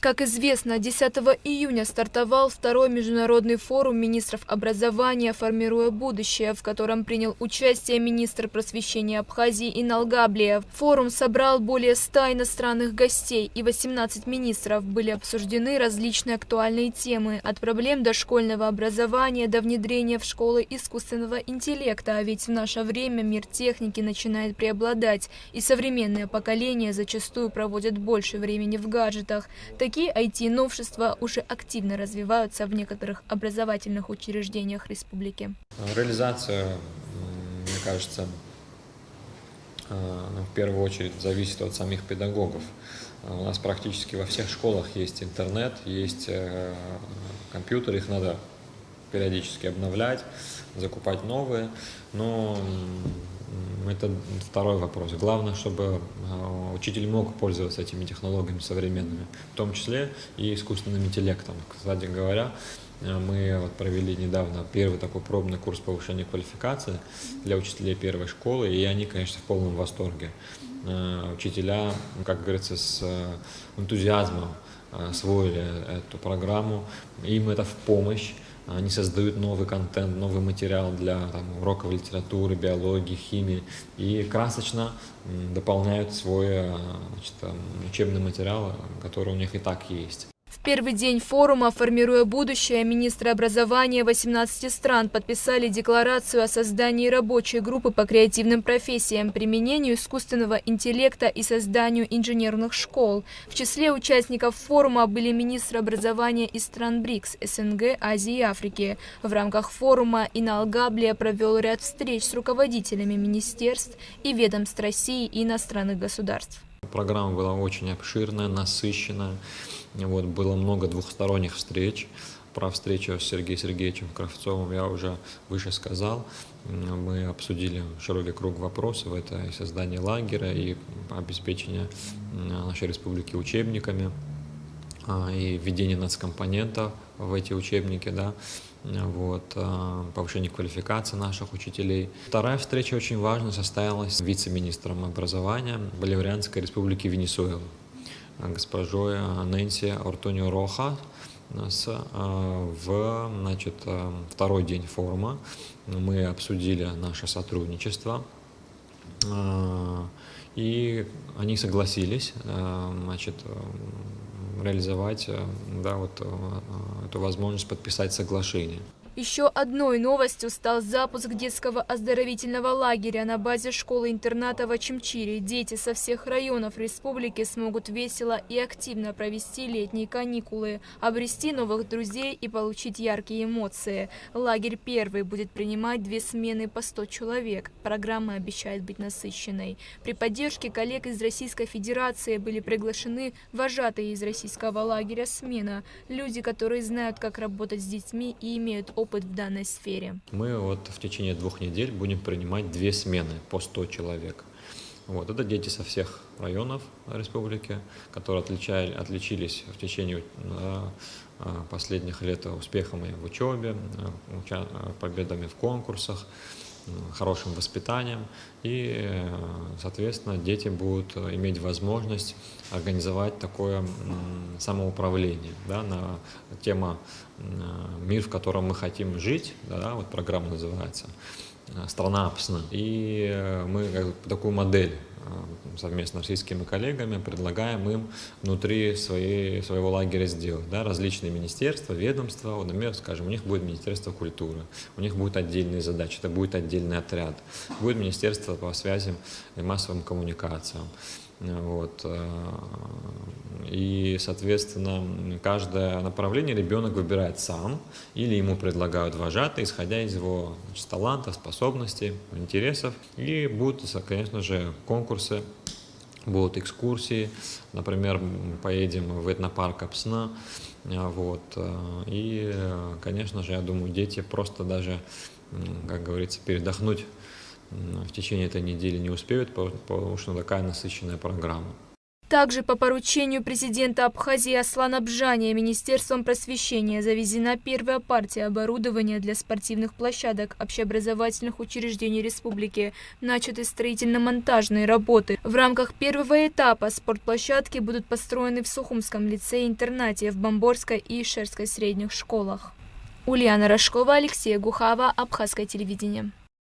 Как известно, 10 июня стартовал второй международный форум министров образования «Формируя будущее», в котором принял участие министр просвещения Абхазии Инал Габлиев. Форум собрал более 100 иностранных гостей и 18 министров. Были обсуждены различные актуальные темы, от проблем дошкольного образования до внедрения в школы искусственного интеллекта. А ведь в наше время мир техники начинает преобладать, и современное поколение зачастую проводит больше времени в гаджетах. Такие IT-новшества уже активно развиваются в некоторых образовательных учреждениях республики. Реализация, мне кажется, в первую очередь зависит от самих педагогов. У нас практически во всех школах есть интернет, есть компьютеры, их надо периодически обновлять, закупать новые, но это второй вопрос. Главное, чтобы учитель мог пользоваться этими технологиями современными, в том числе и искусственным интеллектом. Кстати говоря, мы провели недавно первый такой пробный курс повышения квалификации для учителей первой школы, и они, конечно, в полном восторге. Учителя, как говорится, с энтузиазмом освоили эту программу, им это в помощь. Они создают новый контент, новый материал для уроков литературы, биологии, химии и красочно дополняют свой учебный материал, который у них и так есть. В первый день форума «Формируя будущее» министры образования 18 стран подписали декларацию о создании рабочей группы по креативным профессиям, применению искусственного интеллекта и созданию инженерных школ. В числе участников форума были министры образования из стран БРИКС, СНГ, Азии и Африки. В рамках форума Инал Габлиев провел ряд встреч с руководителями министерств и ведомств России и иностранных государств. Программа была очень обширная, насыщенная. Было много двухсторонних встреч. Про встречу с Сергеем Сергеевичем Кравцовым я уже выше сказал. Мы обсудили широкий круг вопросов. Это и создание лагеря, и обеспечение нашей республики учебниками, и введение нацкомпонентов в эти учебники, повышение квалификации наших учителей. Вторая встреча очень важная состоялась с вице-министром образования Боливарианской республики Венесуэлы, госпожой Нэнси Ортонио Роха. Второй день форума мы обсудили наше сотрудничество, и они согласились реализовать эту возможность подписать соглашение. Еще одной новостью стал запуск детского оздоровительного лагеря на базе школы-интерната в Очимчире. Дети со всех районов республики смогут весело и активно провести летние каникулы, обрести новых друзей и получить яркие эмоции. Лагерь первый будет принимать 2 смены по 100 человек. Программа обещает быть насыщенной. При поддержке коллег из Российской Федерации были приглашены вожатые из российского лагеря «Смена», люди, которые знают, как работать с детьми и имеют опыт в данной сфере. Мы в течение 2 недель будем принимать 2 смены по 100 человек. Это дети со всех районов республики, которые отличились в течение последних лет успехами в учебе, победами в конкурсах, хорошим воспитанием, и, соответственно, дети будут иметь возможность организовать такое самоуправление, на тему «Мир, в котором мы хотим жить», программа называется «Страна АПСН». И мы такую модель совместно с российскими коллегами предлагаем им внутри своего лагеря сделать. Различные министерства, ведомства, например, скажем, у них будет Министерство культуры, у них будут отдельные задачи, это будет отдельный отряд, будет Министерство по связям и массовым коммуникациям. И, соответственно, каждое направление ребенок выбирает сам, или ему предлагают вожатые, исходя из его талантов, способностей, интересов. И будут, конечно же, конкурсы, будут экскурсии. Например, поедем в этнопарк Апсна. И, конечно же, я думаю, дети просто даже, как говорится, передохнуть в течение этой недели не успеют, потому что такая насыщенная программа. Также по поручению президента Абхазии Аслана Бжания Министерством просвещения завезена первая партия оборудования для спортивных площадок общеобразовательных учреждений республики. Начаты строительно-монтажные работы. В рамках первого этапа спортплощадки будут построены в Сухумском лицее-интернате, в Бомборской и Ишерской средних школах. Ульяна Рожкова, Алексей Гухава, Абхазское телевидение.